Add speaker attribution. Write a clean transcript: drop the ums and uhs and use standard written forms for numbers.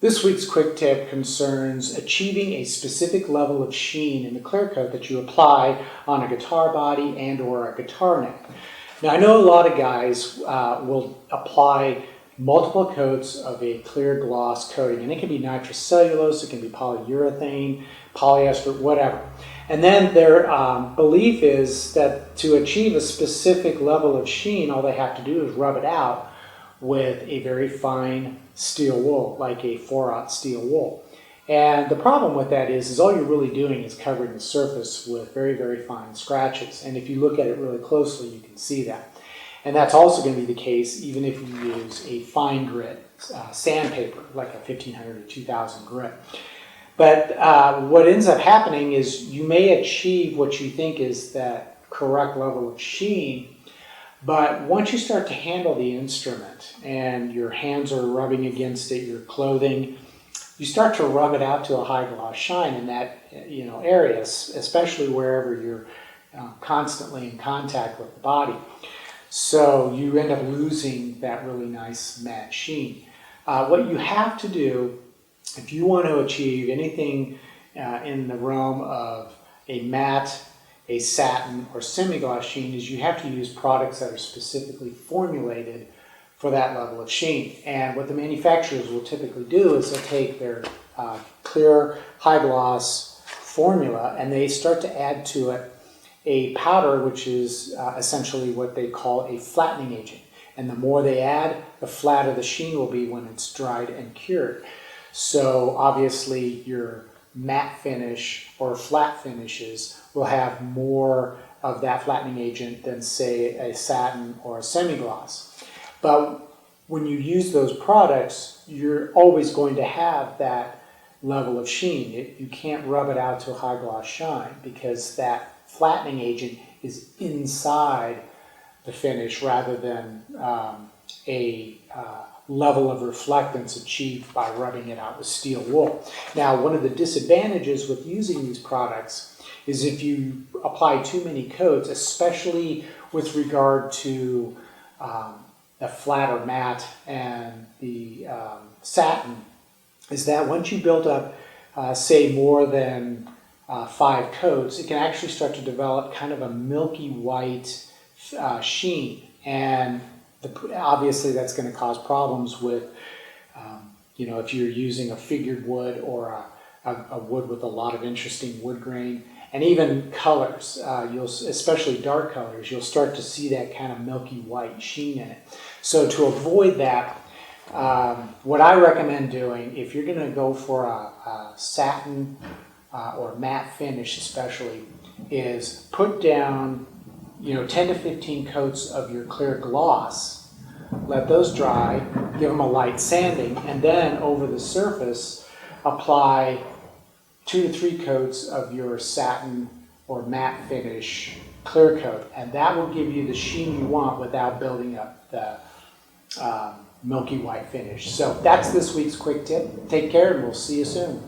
Speaker 1: This week's quick tip concerns achieving a specific level of sheen in the clear coat that you apply on a guitar body and or a guitar neck. Now I know a lot of guys will apply multiple coats of a clear gloss coating, and it can be nitrocellulose, it can be polyurethane, polyester, whatever. And then their belief is that to achieve a specific level of sheen, all they have to do is rub it out with a very fine steel wool, like a 4/0 steel wool. And the problem with that is all you're really doing is covering the surface with very, very fine scratches. And if you look at it really closely, you can see that. And that's also going to be the case even if you use a fine grit sandpaper, like a 1500 or 2000 grit. But what ends up happening is you may achieve what you think is that correct level of sheen, but once you start to handle the instrument and your hands are rubbing against it, your clothing, you start to rub it out to a high gloss shine in that area, especially wherever you're constantly in contact with the body. So you end up losing that really nice matte sheen. What you have to do if you want to achieve anything in the realm of a matte, a satin, or semi-gloss sheen is you have to use products that are specifically formulated for that level of sheen. And what the manufacturers will typically do is they'll take their clear high gloss formula and they start to add to it a powder, which is essentially what they call a flattening agent. And the more they add, the flatter the sheen will be when it's dried and cured. So obviously your matte finish or flat finishes will have more of that flattening agent than say a satin or a semi-gloss. But when you use those products, you're always going to have that level of sheen. You can't rub it out to a high gloss shine because that flattening agent is inside the finish rather than a level of reflectance achieved by rubbing it out with steel wool. Now, one of the disadvantages with using these products is if you apply too many coats, especially with regard to the flat or matte and the satin, is that once you build up, say, more than 5 coats, it can actually start to develop kind of a milky white sheen. And obviously that's going to cause problems with, if you're using a figured wood or a wood with a lot of interesting wood grain, and even colors, especially dark colors, you'll start to see that kind of milky white sheen in it. So to avoid that, what I recommend doing, if you're going to go for a satin or matte finish especially, is put down 10 to 15 coats of your clear gloss, let those dry, give them a light sanding, and then over the surface apply 2 to 3 coats of your satin or matte finish clear coat, and that will give you the sheen you want without building up the milky white finish. So that's this week's quick tip. Take care and we'll see you soon.